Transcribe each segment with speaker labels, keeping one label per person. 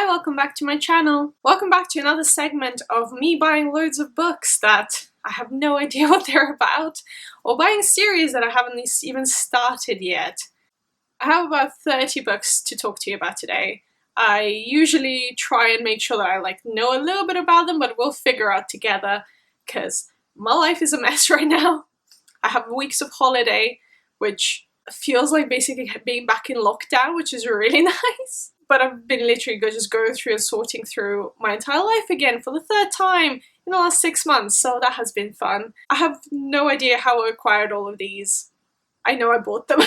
Speaker 1: Hi, welcome back to my channel. Welcome back to another segment of me buying loads of books that I have no idea what they're about, or buying series that I haven't even started yet. I have about 30 books to talk to you about today. I usually try and make sure that I know a little bit about them, but we'll figure out together, because my life is a mess right now. I have weeks of holiday, which feels like basically being back in lockdown, which is really nice. But I've been literally just going through and sorting through my entire life again for the third time in the last 6 months, so that has been fun. I have no idea how I acquired all of these. I know I bought them.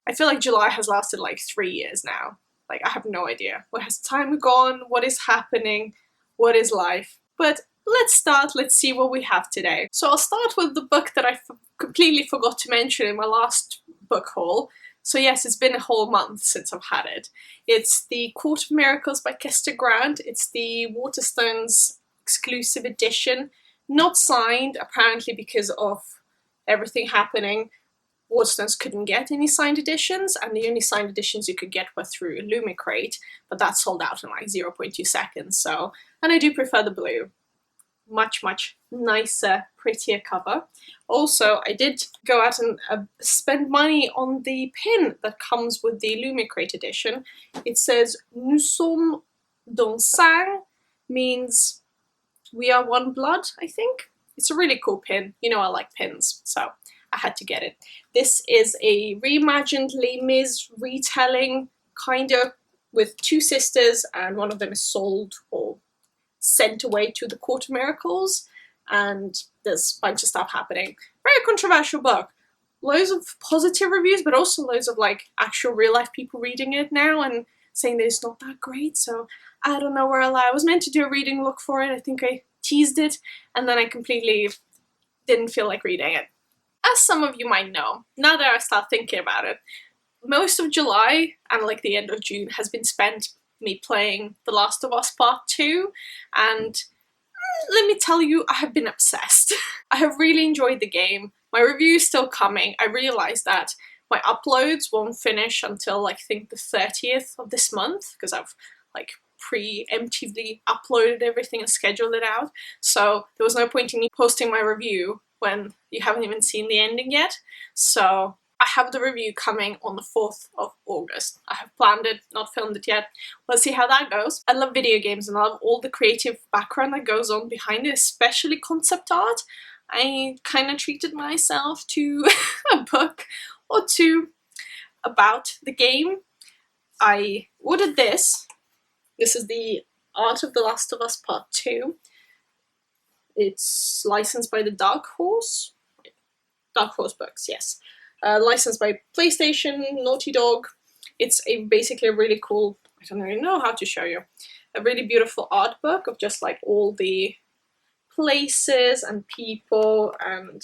Speaker 1: I feel like July has lasted like 3 years now. I have no idea. Where has time gone? What is happening? What is life? But let's start, let's see what we have today. So I'll start with the book that I completely forgot to mention in my last book haul. So yes, it's been a whole month since I've had it. It's the Court of Miracles by Kester Grant. It's the Waterstones exclusive edition. Not signed, apparently because of everything happening. Waterstones couldn't get any signed editions, and the only signed editions you could get were through Illumicrate, but that sold out in like 0.2 seconds, so... And I do prefer the blue. Much nicer, prettier cover. Also, I did go out and spend money on the pin that comes with the Illumicrate edition. It says Nous sommes d'un sang, means we are one blood, I think. It's a really cool pin. You know I like pins, so I had to get it. This is a reimagined Les Mis retelling, kinda, with two sisters, and one of them is sold or sent away to the Court of Miracles, and there's a bunch of stuff happening. Very controversial book. Loads of positive reviews, but also loads of actual real life people reading it now and saying that it's not that great, so I don't know where I lie. I was meant to do a reading look for it. I think I teased it, and then I completely didn't feel like reading it. As some of you might know, now that I start thinking about it, most of July and the end of June has been spent me playing The Last of Us Part 2, and let me tell you, I have been obsessed. I have really enjoyed the game. My review is still coming. I realised that my uploads won't finish until I think the 30th of this month, because I've preemptively uploaded everything and scheduled it out, so there was no point in me posting my review when you haven't even seen the ending yet. So I have the review coming on the 4th of August. I have planned it, not filmed it yet. Let's see how that goes. I love video games and I love all the creative background that goes on behind it, especially concept art. I kind of treated myself to a book or two about the game. I ordered this. This is the Art of The Last of Us Part 2. It's licensed by the Dark Horse Books, yes. Licensed by PlayStation, Naughty Dog. It's basically a really cool, I don't even know how to show you, a really beautiful art book of just all the places and people and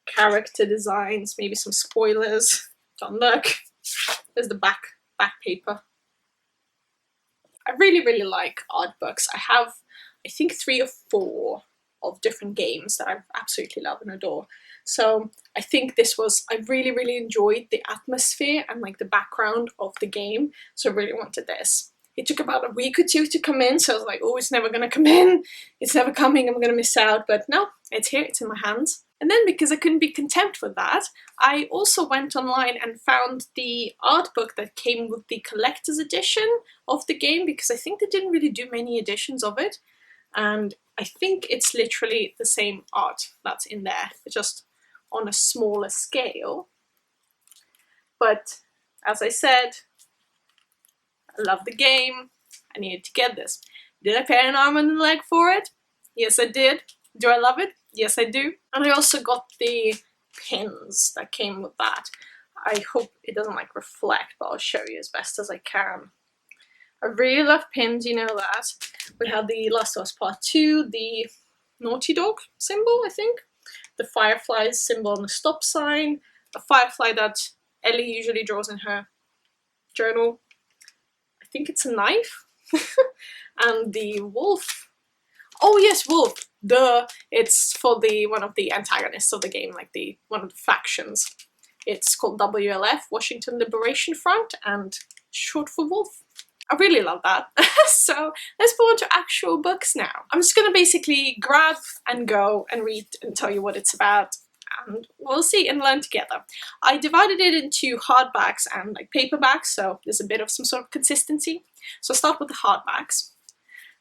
Speaker 1: character designs, maybe some spoilers. Don't look. There's the back paper. I really like art books. I have, I think, 3 or 4 of different games that I absolutely love and adore. So I think this was, I really enjoyed the atmosphere and the background of the game, so I really wanted this. It took about a week or 2 to come in, so I was like, oh, it's never gonna come in, it's never coming, I'm gonna miss out, but no, it's here, it's in my hands. And then, because I couldn't be content with that, I also went online and found the art book that came with the collector's edition of the game, because I think they didn't really do many editions of it, and I think it's literally the same art that's in there, just on a smaller scale. But as I said, I love the game. I needed to get this. Did I pay an arm and a leg for it? Yes, I did. Do I love it? Yes, I do. And I also got the pins that came with that. I hope it doesn't reflect, but I'll show you as best as I can. I really love pins, you know that. We have the Last of Us Part 2, the Naughty Dog symbol, I think. The firefly symbol on the stop sign. A firefly that Ellie usually draws in her journal. I think it's a knife. And the wolf. Oh yes, wolf. Duh. It's for one of the antagonists of the game, one of the factions. It's called WLF, Washington Liberation Front, and short for wolf. I really love that. So let's move on to actual books now. I'm just gonna basically grab and go and read and tell you what it's about, and we'll see and learn together. I divided it into hardbacks and like paperbacks, so there's a bit of some sort of consistency. So I'll start with the hardbacks.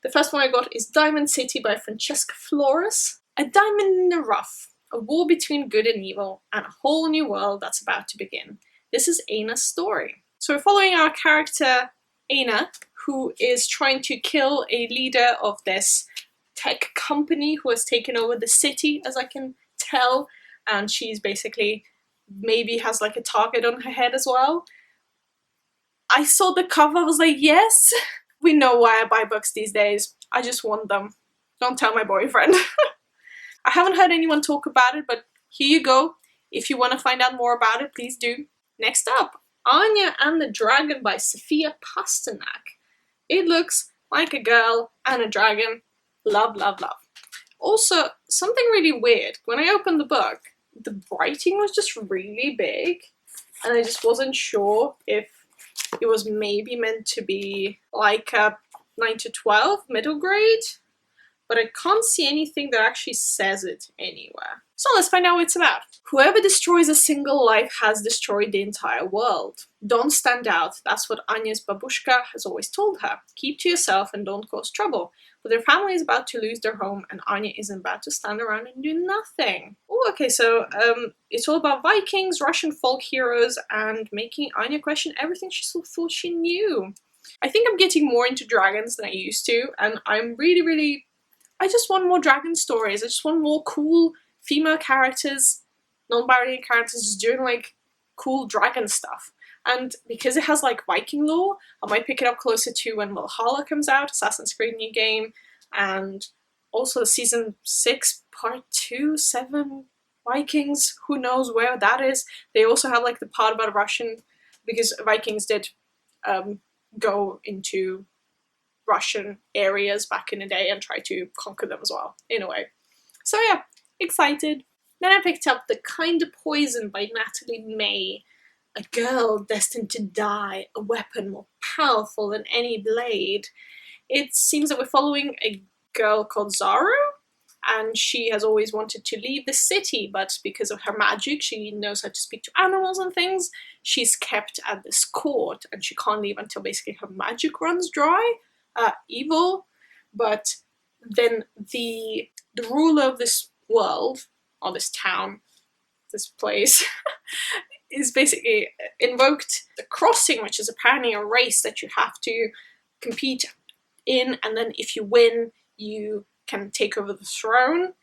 Speaker 1: The first one I got is Diamond City by Francesca Flores. A diamond in the rough, a war between good and evil, and a whole new world that's about to begin. This is Anna's story. So we're following our character Anna, who is trying to kill a leader of this tech company who has taken over the city, as I can tell, and she's basically maybe has like a target on her head as well. I saw the cover, I was like, yes, we know why I buy books these days. I just want them. Don't tell my boyfriend. I haven't heard anyone talk about it, but here you go. If you want to find out more about it, please do. Next up, Anya and the Dragon by Sophia Pasternak. It looks like a girl and a dragon. Love, love, love. Also, something really weird. When I opened the book, the writing was just really big, and I just wasn't sure if it was maybe meant to be like a 9 to 12 middle grade, but I can't see anything that actually says it anywhere. So let's find out what it's about. Whoever destroys a single life has destroyed the entire world. Don't stand out, that's what Anya's babushka has always told her. Keep to yourself and don't cause trouble. But their family is about to lose their home and Anya isn't about to stand around and do nothing. Oh, okay, so it's all about Vikings, Russian folk heroes, and making Anya question everything she thought she knew. I think I'm getting more into dragons than I used to, and I'm really I just want more dragon stories. I just want more cool female characters, non-binary characters just doing like cool dragon stuff. And because it has like Viking lore, I might pick it up closer to when Valhalla comes out, Assassin's Creed new game, and also season 6, part 2, 7, Vikings, who knows where that is. They also have like the part about Russian, because Vikings did go into Russian areas back in the day and try to conquer them as well, in a way. So yeah, excited. Then I picked up The Kind of Poison by Natalie May. A girl destined to die, a weapon more powerful than any blade. It seems that we're following a girl called Zaru, and she has always wanted to leave the city, but because of her magic, she knows how to speak to animals and things. She's kept at this court, and she can't leave until basically her magic runs dry. Evil, but then the ruler of this world, or this town, this place, is basically invoked the crossing, which is apparently a race that you have to compete in, and then if you win, you can take over the throne,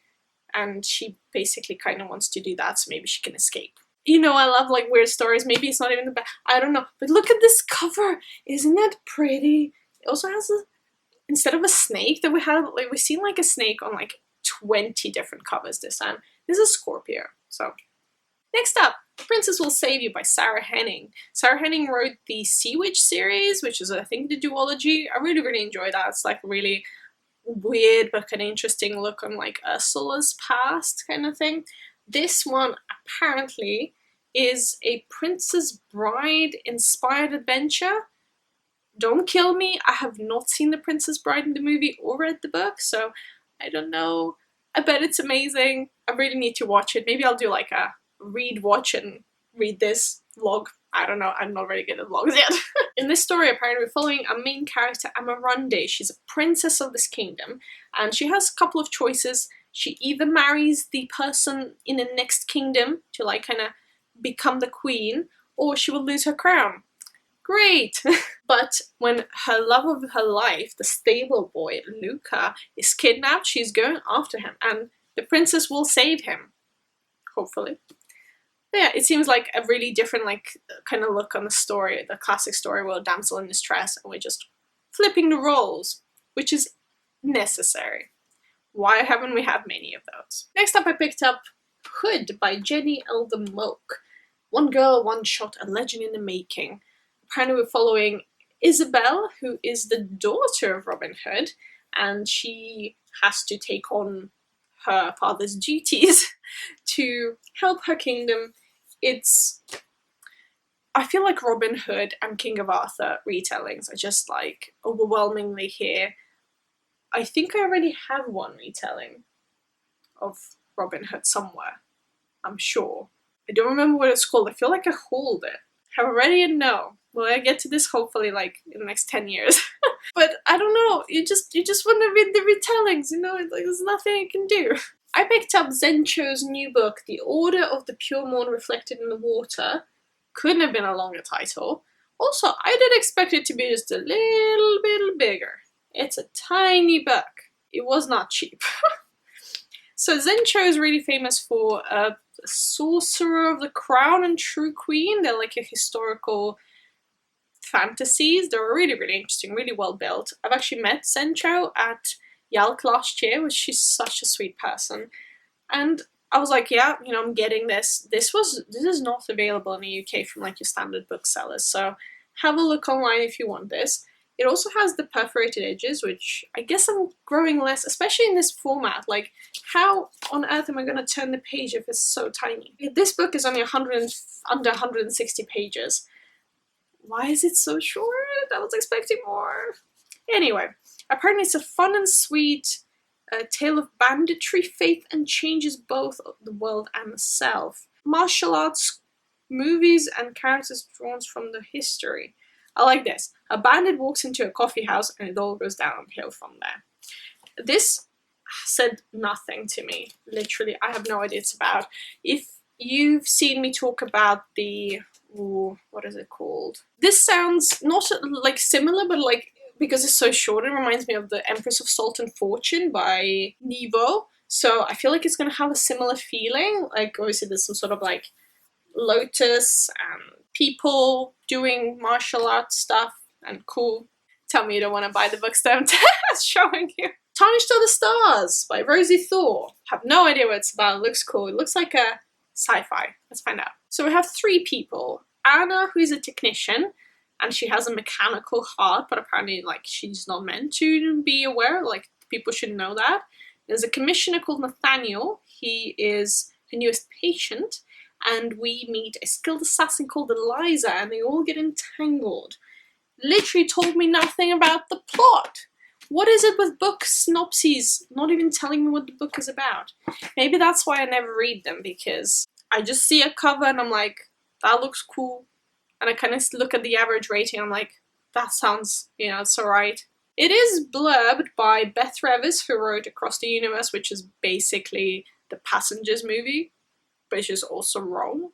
Speaker 1: and she basically kind of wants to do that, so maybe she can escape. You know, I love like weird stories. Maybe it's not even the best, I don't know, but look at this cover, isn't it pretty? It also has instead of a snake that we had, like we've seen like a snake on like 20 different covers this time. This is Scorpio. So next up, Princess Will Save You by Sarah Henning. Sarah Henning wrote the Sea Witch series, which is I think the duology. I really enjoy that. It's like really weird but kind of interesting look on like Ursula's past kind of thing. This one apparently is a Princess Bride inspired adventure. Don't kill me, I have not seen The Princess Bride in the movie or read the book, so I don't know. I bet it's amazing. I really need to watch it. Maybe I'll do like a read, watch, and read this vlog. I don't know, I'm not very good at vlogs yet. In this story, apparently we're following our main character, Amarande. She's a princess of this kingdom, and she has a couple of choices. She either marries the person in the next kingdom to like kind of become the queen, or she will lose her crown. Great! But when her love of her life, the stable boy, Luca, is kidnapped, she's going after him, and the princess will save him. Hopefully. But yeah, it seems like a really different, like, kind of look on the story, the classic story where a damsel in distress, and we're just flipping the roles, which is necessary. Why haven't we had many of those? Next up, I picked up Hood by Jenny Elder Moak. One girl, one shot, a legend in the making. Apparently we're following Isabel, who is the daughter of Robin Hood, and she has to take on her father's duties to help her kingdom. It's I feel like Robin Hood and King of Arthur retellings are just like overwhelmingly here. I think I already have one retelling of Robin Hood somewhere. I'm sure. I don't remember what it's called. I feel like I hold it. Have I read it? No. Will I get to this hopefully like in the next 10 years? But I don't know. You just want to read the retellings, you know? Like, there's nothing I can do. I picked up Zencho's new book, The Order of the Pure Morn Reflected in the Water. Couldn't have been a longer title. Also, I did expect it to be just a little bit bigger. It's a tiny book. It was not cheap. So Zencho is really famous for Sorcerer of the Crown and True Queen. They're like a historical fantasies. They're really, really interesting, really well built. I've actually met Zencho at Yalk last year, which she's such a sweet person. And I was like, yeah, you know, I'm getting this. This is not available in the UK from like your standard booksellers. So have a look online if you want this. It also has the perforated edges, which I guess I'm growing less, especially in this format. Like, how on earth am I going to turn the page if it's so tiny? This book is only under 160 pages. Why is it so short? I was expecting more. Anyway, apparently it's a fun and sweet tale of banditry, faith, and changes both the world and the self. Martial arts, movies, and characters drawn from the history. I like this. A bandit walks into a coffee house and it all goes downhill from there. This said nothing to me. Literally, I have no idea it's about. If you've seen me talk about the... Ooh, what is it called? This sounds not like similar, but like, because it's so short, it reminds me of The Empress of Salt and Fortune by E.M.O. So I feel like it's going to have a similar feeling. Like, obviously there's some sort of like lotus and people doing martial arts stuff and cool. Tell me you don't want to buy the books that I'm showing you. Tarnished Are the Stars by Rosie Thor. Have no idea what it's about. It looks cool. It looks like a sci-fi. Let's find out. So we have three people. Anna, who is a technician, and she has a mechanical heart, but apparently like she's not meant to be aware, like people should know that. There's a commissioner called Nathaniel. He is her newest patient, and we meet a skilled assassin called Eliza, and they all get entangled. Literally told me nothing about the plot. What is it with book synopses not even telling me what the book is about? Maybe that's why I never read them, because I just see a cover and I'm like, that looks cool. And I kind of look at the average rating and I'm like, that sounds, you know, it's alright. It is blurbed by Beth Revis, who wrote Across the Universe, which is basically the Passengers movie, which is also wrong.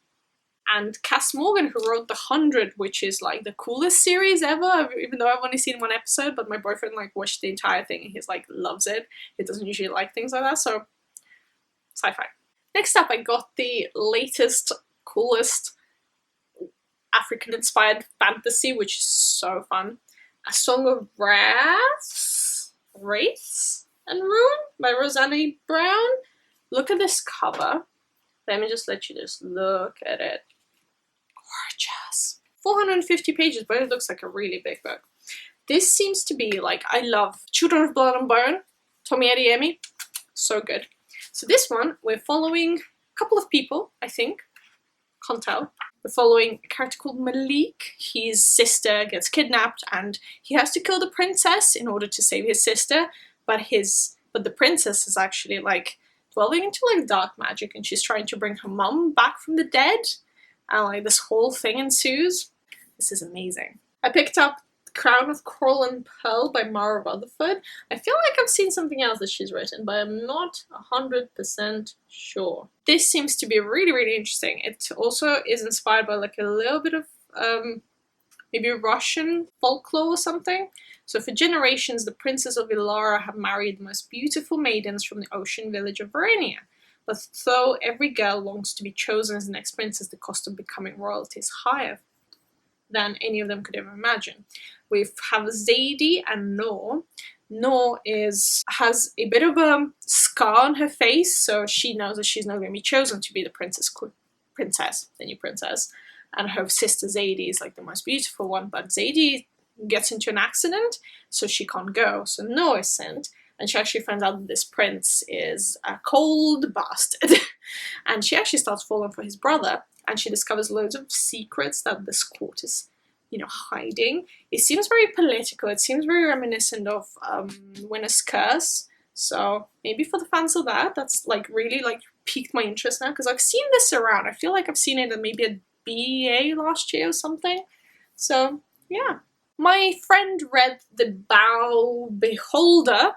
Speaker 1: And Cass Morgan, who wrote The 100, which is like the coolest series ever, even though I've only seen one episode, but my boyfriend like watched the entire thing and he's like loves it. He doesn't usually like things like that, so sci-fi. Next up, I got the latest, coolest African-inspired fantasy, which is so fun. A Song of Wrath and Ruin by Rosanna Brown. Look at this cover. Let me just let you just look at it. Gorgeous. 450 pages, but it looks like a really big book. This seems to be like, I love Children of Blood and Bone, Tommy Adeyemi. So good. So this one, we're following a couple of people, I think. Can't tell. We're following a character called Malik. His sister gets kidnapped and he has to kill the princess in order to save his sister, but the princess is actually like delving into like dark magic and she's trying to bring her mum back from the dead, and like this whole thing ensues. This is amazing. I picked up Crown of Coral and Pearl by Mara Rutherford. I feel like I've seen something else that she's written, but I'm not 100% sure. This seems to be really, really interesting. It also is inspired by like a little bit of maybe Russian folklore or something. So for generations, the princes of Ilara have married the most beautiful maidens from the ocean village of Verania. But though every girl longs to be chosen as the next princess, the cost of becoming royalty is higher than any of them could ever imagine. We have Zadie and Noor. Noor has a bit of a scar on her face, so she knows that she's not going to be chosen to be the the new princess. And her sister Zadie is like the most beautiful one, but Zadie gets into an accident, so she can't go. So Noor is sent, and she actually finds out that this prince is a cold bastard. And she actually starts falling for his brother, and she discovers loads of secrets that this court is, you know, hiding. It seems very political. It seems very reminiscent of Winner's Curse. So maybe for the fans of that, that's like really like piqued my interest now, because I've seen this around. I feel like I've seen it at maybe a BA last year or something. So yeah. My friend read The Beholder,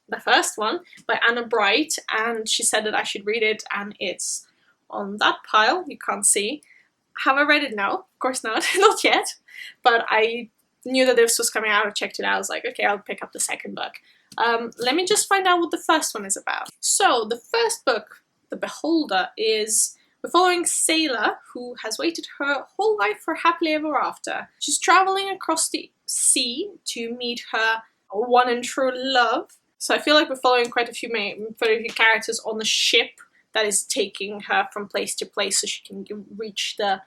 Speaker 1: the first one, by Anna Bright, and she said that I should read it, and it's on that pile you can't see. Have I read it? No, of course not. Not yet. But I knew that this was coming out. I checked it out. I was like, okay, I'll pick up the second book. Let me just find out what the first one is about. So the first book, The Beholder, is we're following Sailor, who has waited her whole life for happily ever after. She's traveling across the sea to meet her one and true love. So I feel like we're following quite a few characters on the ship that is taking her from place to place so she can reach the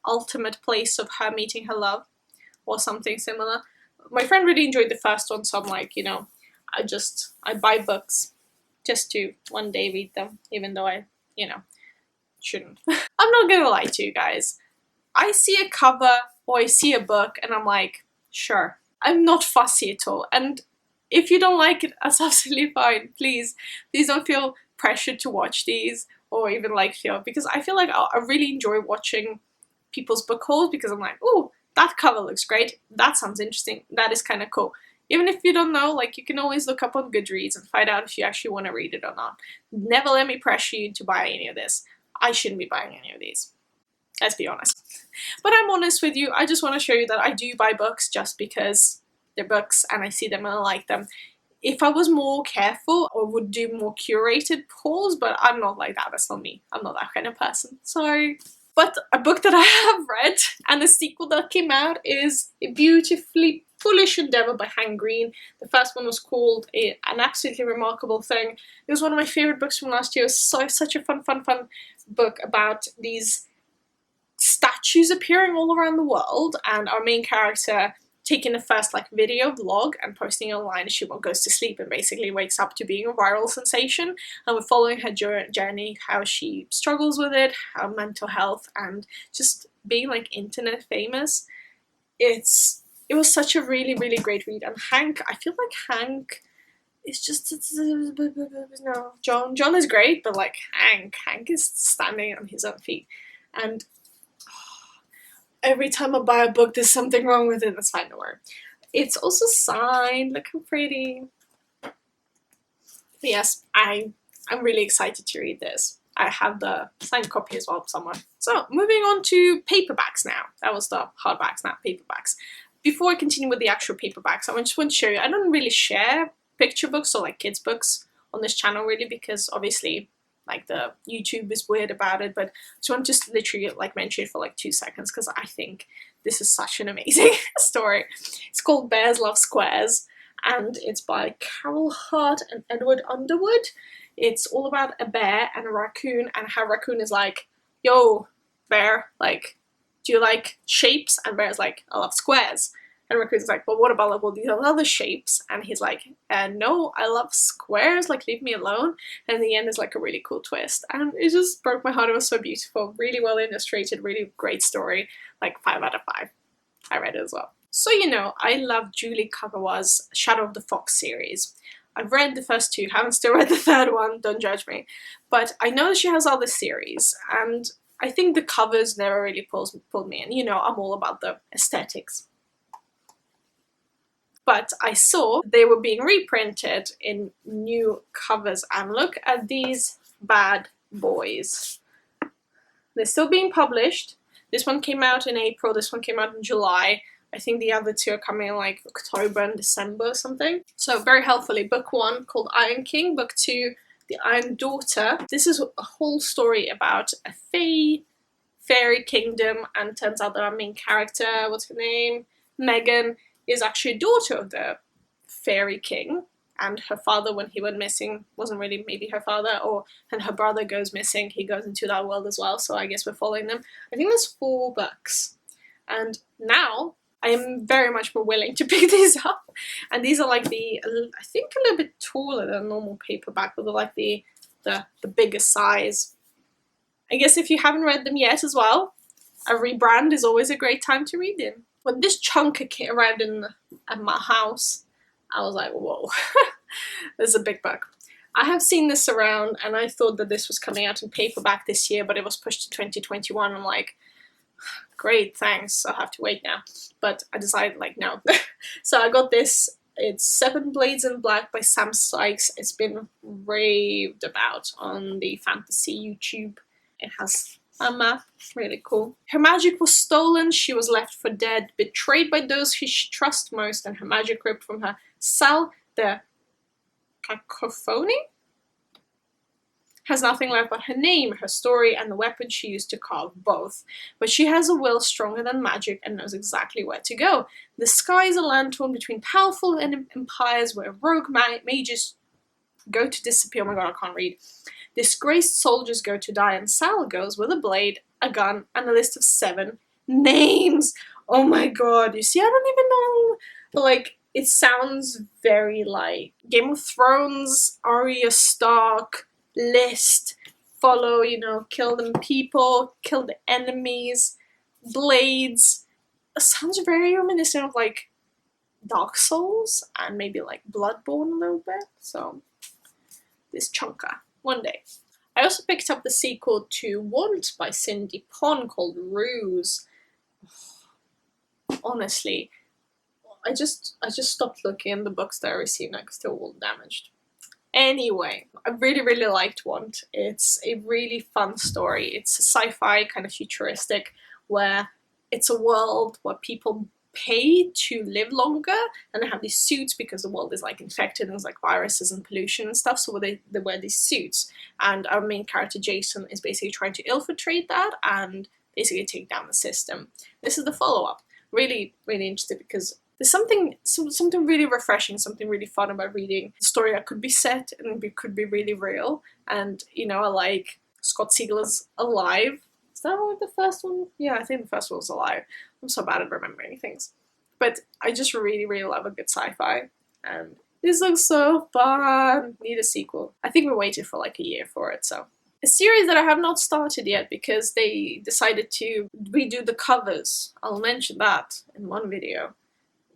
Speaker 1: ultimate place of her meeting her love, or something similar. My friend really enjoyed the first one, so I'm like, you know, I buy books just to one day read them, even though I, you know, shouldn't. I'm not gonna lie to you guys. I see a cover or I see a book and I'm like, sure. I'm not fussy at all. And if you don't like it, that's absolutely fine. Please don't feel pressured to watch these, or even like feel, because I feel like I really enjoy watching people's book hauls, because I'm like, oh, that cover looks great. That sounds interesting. That is kind of cool. Even if you don't know, like, you can always look up on Goodreads and find out if you actually want to read it or not. Never let me pressure you to buy any of this. I shouldn't be buying any of these. Let's be honest. But I'm honest with you. I just want to show you that I do buy books just because they're books and I see them and I like them. If I was more careful, I would do more curated hauls, but I'm not like that. That's not me. I'm not that kind of person. Sorry. But a book that I have read, and the sequel that came out, is A Beautifully Foolish Endeavor by Hank Green. The first one was called An Absolutely Remarkable Thing. It was one of my favorite books from last year. It was such a fun book about these statues appearing all around the world, and our main character taking the first like video vlog and posting it online as she goes to sleep and basically wakes up to being a viral sensation, and we're following her journey, how she struggles with it, her mental health, and just being like internet famous. It was such a really great read, and Hank, I feel like Hank is just no, John is great, but like Hank is standing on his own feet, and every time I buy a book, there's something wrong with it. That's fine, don't worry. It's also signed. Look how pretty. But yes, I'm really excited to read this. I have the signed copy as well somewhere. So, moving on to paperbacks now. That was the hardbacks, now paperbacks. Before I continue with the actual paperbacks, I just want to show you, I don't really share picture books or like kids books on this channel really, because obviously like the YouTube is weird about it, but I just want to just literally like mention it for like 2 seconds because I think this is such an amazing story. It's called Bears Love Squares, and it's by Carol Hart and Edward Underwood. It's all about a bear and a raccoon, and how raccoon is like, yo, bear, like, do you like shapes? And bear's like, I love squares. And raccoon's like, well, what about like all these other shapes? And he's like, no, I love squares, like leave me alone. And in the end is like a really cool twist. And it just broke my heart. It was so beautiful, really well illustrated, really great story, like 5 out of 5. I read it as well. So you know, I love Julie Kagawa's Shadow of the Fox series. I've read the first 2, haven't still read the 3rd one, don't judge me. But I know she has other series, and I think the covers never really pulled me in. You know, I'm all about the aesthetics. But I saw they were being reprinted in new covers, and look at these bad boys. They're still being published. This one came out in April, this one came out in July. I think the other 2 are coming in like October and December or something. So very helpfully, book 1 called Iron King, book 2 The Iron Daughter. This is a whole story about a fairy kingdom, and turns out that our main character, what's her name? Megan, is actually a daughter of the fairy king, and her father, when he went missing, wasn't really maybe her father, and her brother goes missing, he goes into that world as well, so I guess we're following them. I think there's 4 books, and now I am very much more willing to pick these up, and these are like I think a little bit taller than normal paperback, but they're like the biggest size. I guess if you haven't read them yet as well, a rebrand is always a great time to read them. When this chunk arrived at my house, I was like, whoa, this is a big book. I have seen this around, and I thought that this was coming out in paperback this year, but it was pushed to 2021. I'm like, great, thanks, I'll have to wait now. But I decided, like, no. So I got this. It's Seven Blades in Black by Sam Sykes. It's been raved about on the fantasy YouTube. It has a map, really cool. Her magic was stolen, she was left for dead, betrayed by those who she trusts most, and her magic ripped from her. Sal, the cacophony, has nothing left but her name, her story, and the weapon she used to carve both. But she has a will stronger than magic and knows exactly where to go. The sky is a land torn between powerful empires where rogue mages go to disappear. Oh my god, I can't read. Disgraced soldiers go to die, and Sal goes with a blade, a gun, and a list of 7 names. Oh my god, you see, I don't even know. But like, it sounds very like Game of Thrones, Arya Stark list, follow, you know, kill them people, kill the enemies, blades. It sounds very reminiscent of like Dark Souls and maybe like Bloodborne a little bit. So this chunker, one day. I also picked up the sequel to Want by Cindy Pon called Ruse. Honestly, I just stopped looking in the books that I received now because they were all damaged. Anyway, I really liked Want. It's a really fun story. It's a sci-fi, kind of futuristic, where it's a world where people pay to live longer, and they have these suits because the world is like infected and there's like viruses and pollution and stuff, so they wear these suits. And our main character, Jason, is basically trying to infiltrate that and basically take down the system. This is the follow-up. Really interested because there's something really refreshing, something really fun about reading a story that could be set and could be really real. And, you know, I like Scott Siegel's Alive. Is that what the first one? Yeah, I think the first one was Alive. I'm so bad at remembering things. But I just really love a good sci-fi. And this looks so fun. Need a sequel. I think we waited for like a year for it, so. A series that I have not started yet because they decided to redo the covers. I'll mention that in one video.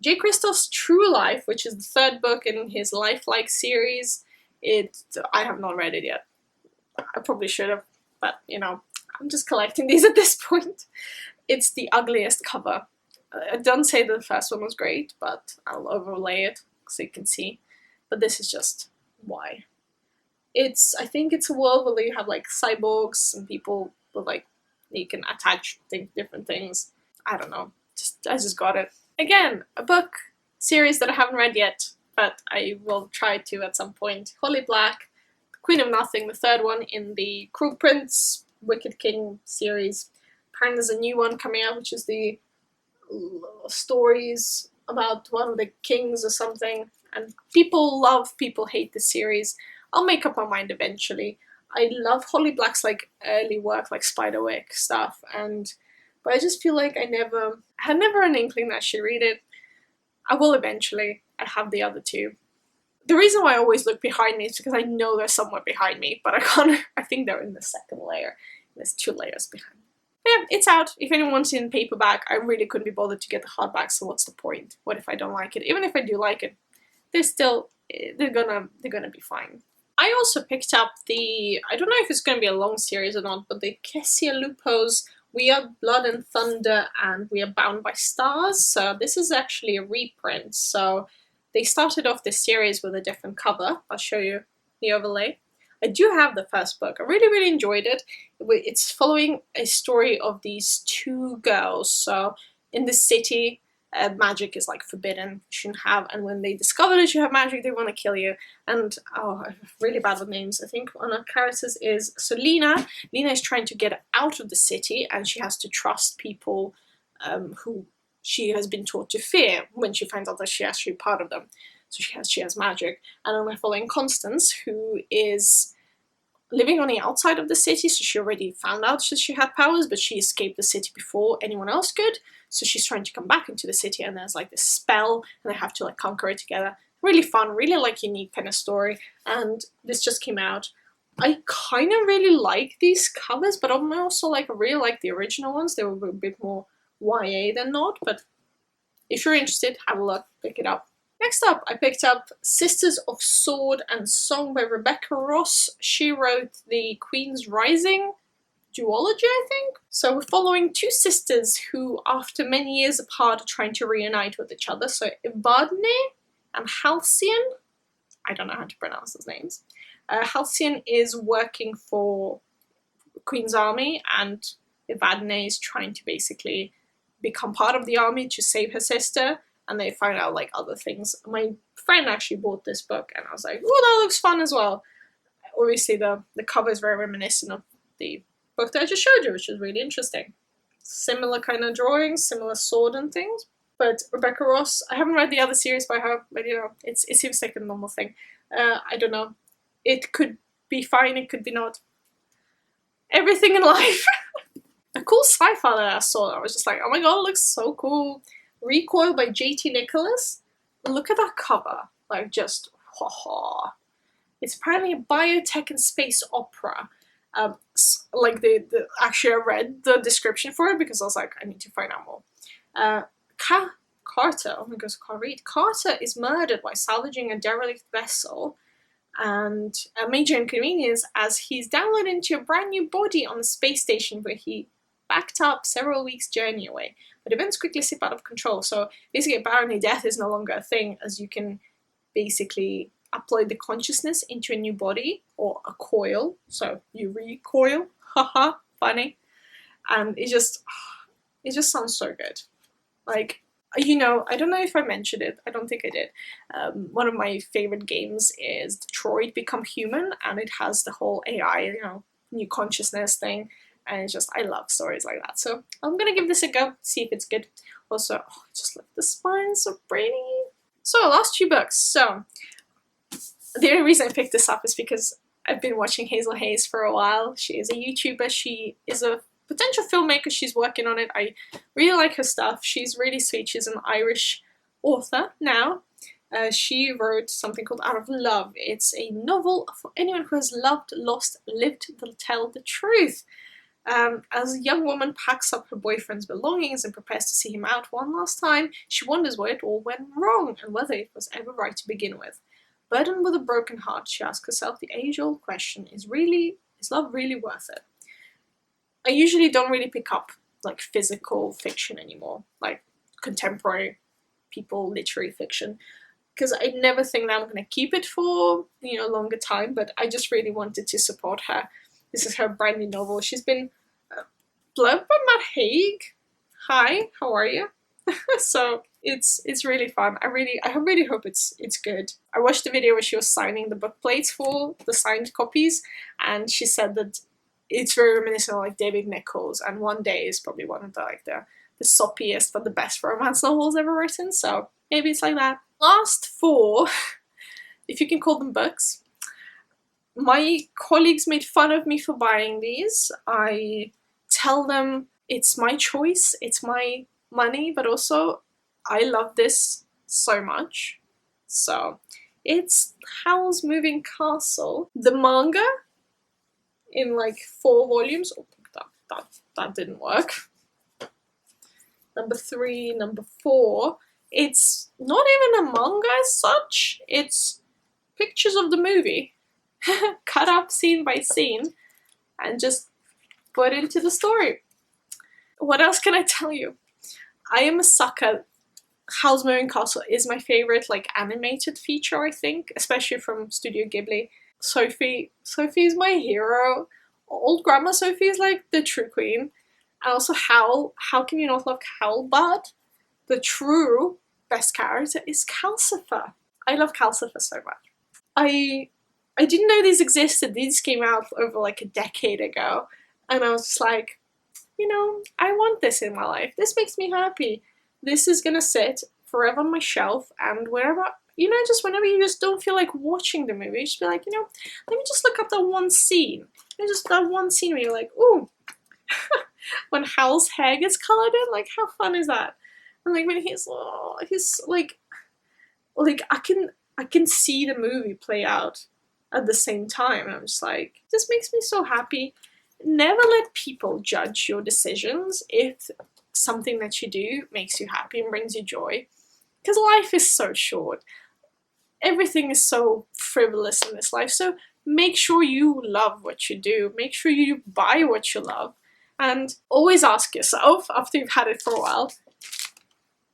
Speaker 1: J. Kristoff's True Life, which is the 3rd book in his Lifelike series, I have not read it yet. I probably should have, but you know, I'm just collecting these at this point. It's the ugliest cover. I don't say that the first one was great, but I'll overlay it so you can see. But this is just why. I think it's a world where you have like cyborgs and people with like, you can attach different things. I don't know. I just got it. Again, a book series that I haven't read yet, but I will try to at some point. Holly Black, Queen of Nothing, the 3rd one in the Cruel Prince, Wicked King series. Apparently there's a new one coming out, which is the stories about one of the kings or something. And people hate this series. I'll make up my mind eventually. I love Holly Black's like early work, like Spiderwick stuff, but I just feel like I had never an inkling that I should read it. I will eventually. I have the other 2. The reason why I always look behind me is because I know they're somewhere behind me, but I think they're in the 2nd layer. There's 2 layers behind me. Yeah, it's out. If anyone wants it in paperback, I really couldn't be bothered to get the hardback, so what's the point? What if I don't like it? Even if I do like it, they're gonna be fine. I also picked up I don't know if it's gonna be a long series or not, but the Kessia Lupo's We Are Blood and Thunder and We Are Bound by Stars. So this is actually a reprint. So they started off this series with a different cover. I'll show you the overlay. I do have the first book. I really enjoyed it. It's following a story of these 2 girls. So in this city, magic is like forbidden, you shouldn't have, and when they discover that you have magic, they want to kill you. And I'm really bad with names. I think one of our characters is Lena is trying to get out of the city, and she has to trust people who she has been taught to fear when she finds out that she's actually part of them. So she has magic. And then we're following Constance, who is living on the outside of the city, so she already found out that she had powers, but she escaped the city before anyone else could. So she's trying to come back into the city, and there's like this spell, and they have to like conquer it together. Really fun, really like unique kind of story. And this just came out. I kind of really like these covers, but I'm also like really like the original ones. They were a bit more YA than not, but if you're interested, have a look, pick it up. Next up, I picked up Sisters of Sword and Song by Rebecca Ross. She wrote the Queen's Rising duology, I think. So we're following two sisters who, after many years apart, are trying to reunite with each other. So Evadne and Halcyon. I don't know how to pronounce those names. Halcyon is working for Queen's army, and Evadne is trying to basically become part of the army to save her sister, and they find out like other things. My friend actually bought this book, and I was like, oh, that looks fun as well. Obviously, the cover is very reminiscent of the book that I just showed you, which is really interesting. Similar kind of drawings, similar sword and things. But Rebecca Ross, I haven't read the other series by her, but you know, it seems like a normal thing. I don't know. It could be fine, it could be not. Everything in life. A cool sci-fi that I saw, I was just like, oh my god, it looks so cool. Recoil by J.T. Nicholas. Look at that cover. Like, just, ha. It's apparently a biotech and space opera. Like, actually, I read the description for it because I was like, I need to find out more. Carter, oh my gosh, I can't read. Carter is murdered while salvaging a derelict vessel, and a major inconvenience as he's downloaded into a brand new body on the space station where he backed up several weeks' journey away. But events quickly slip out of control. So basically, apparently, death is no longer a thing, as you can basically upload the consciousness into a new body or a coil. So you recoil, haha, funny, and it just sounds so good. Like, you know, I don't know if I mentioned it. I don't think I did. One of my favorite games is Detroit Become Human, and it has the whole AI, you know, new consciousness thing, and it's just, I love stories like that. So I'm gonna give this a go, see if it's good. Also, just like the spine, so pretty. So last two books. So the only reason I picked this up is because I've been watching Hazel Hayes for a while. She is a YouTuber. She is a potential filmmaker. She's working on it. I really like her stuff. She's really sweet. She's an Irish author now. She wrote something called Out of Love. It's a novel for anyone who has loved, lost, lived to tell the truth. As a young woman packs up her boyfriend's belongings and prepares to see him out one last time, she wonders where it all went wrong and whether it was ever right to begin with. Burdened with a broken heart, she asks herself the age-old question, is love really worth it? I usually don't really pick up like physical fiction anymore, like contemporary people literary fiction, because I never think that I'm going to keep it for, you know, longer time, but I just really wanted to support her. This is her brand new novel. She's been blurbed by Matt Haig. Hi, how are you? So it's really fun. I really hope it's good. I watched the video where she was signing the book plates for the signed copies, and she said that it's very reminiscent of like David Nichols, and One Day is probably one of the soppiest but the best romance novels ever written. So maybe it's like that. Last four, if you can call them books. My colleagues made fun of me for buying these. I tell them it's my choice, it's my money, but also I love this so much. So it's Howl's Moving Castle, the manga in like 4 volumes. Oh, that didn't work. Number 3, number 4. It's not even a manga as such. It's pictures of the movie, cut up scene by scene, and just put into the story. What else can I tell you? I am a sucker. Howl's Moving Castle is my favorite like animated feature, I think, especially from Studio Ghibli. Sophie is my hero. Old Grandma Sophie is like the true queen. And also Howl. How can you not love Howl? But the true best character is Calcifer. I love Calcifer so much. I didn't know these existed. These came out over like a decade ago, and I was just like, you know, I want this in my life. This makes me happy. This is gonna sit forever on my shelf, and wherever, you know, just whenever you just don't feel like watching the movie, just be like, you know, let me just look up that one scene. And just that one scene where you're like, ooh, when Howl's hair gets colored in, like how fun is that? And like when he's like I can see the movie play out at the same time. And I'm just like, this makes me so happy. Never let people judge your decisions if something that you do makes you happy and brings you joy. Because life is so short. Everything is so frivolous in this life. So make sure you love what you do. Make sure you buy what you love. And always ask yourself, after you've had it for a while,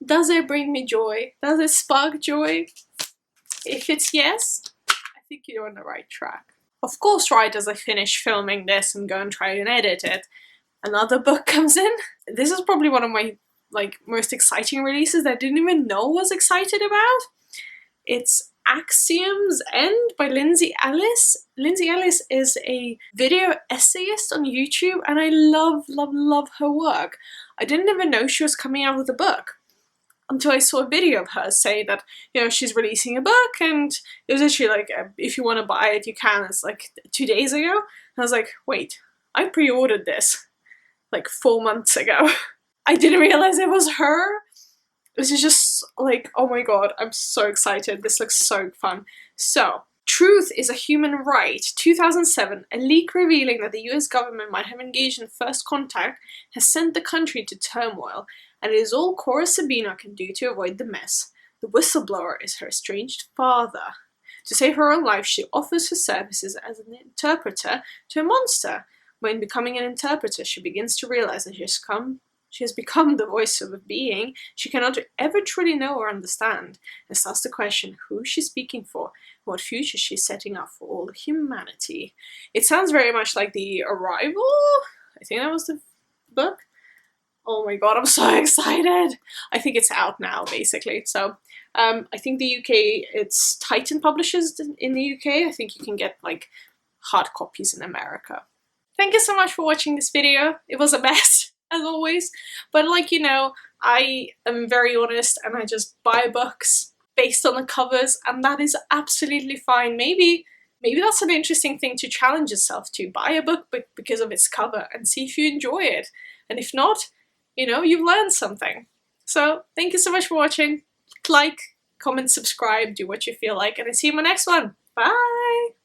Speaker 1: does it bring me joy? Does it spark joy? If it's yes, I think you're on the right track. Of course, right as I finish filming this and go and try and edit it, another book comes in. This is probably one of my most exciting releases that I didn't even know I was excited about. It's Axioms End by Lindsay Ellis. Lindsay Ellis is a video essayist on YouTube, and I love, love, love her work. I didn't even know she was coming out with a book until I saw a video of her say that, you know, she's releasing a book, and it was actually like, if you want to buy it, you can. It's like 2 days ago. And I was like, wait, I pre-ordered this like 4 months ago. I didn't realize it was her. This is just like, oh my god, I'm so excited. This looks so fun. So, Truth is a Human Right, 2007, a leak revealing that the US government might have engaged in first contact has sent the country to turmoil, and it is all Cora Sabina can do to avoid the mess. The whistleblower is her estranged father. To save her own life, she offers her services as an interpreter to a monster. When becoming an interpreter, she begins to realize that she has become the voice of a being she cannot ever truly know or understand, and starts to question who she's speaking for, and what future she's setting up for all humanity. It sounds very much like The Arrival. I think that was the book. Oh my god, I'm so excited! I think it's out now, basically. So, I think the UK, it's Titan Publishers in the UK. I think you can get, like, hard copies in America. Thank you so much for watching this video. It was a mess, as always. But, like, you know, I am very honest, and I just buy books based on the covers, and that is absolutely fine. Maybe that's an interesting thing to challenge yourself to. Buy a book because of its cover and see if you enjoy it. And if not, you know, you've learned something. So, thank you so much for watching. Like, comment, subscribe, do what you feel like, and I'll see you in my next one. Bye!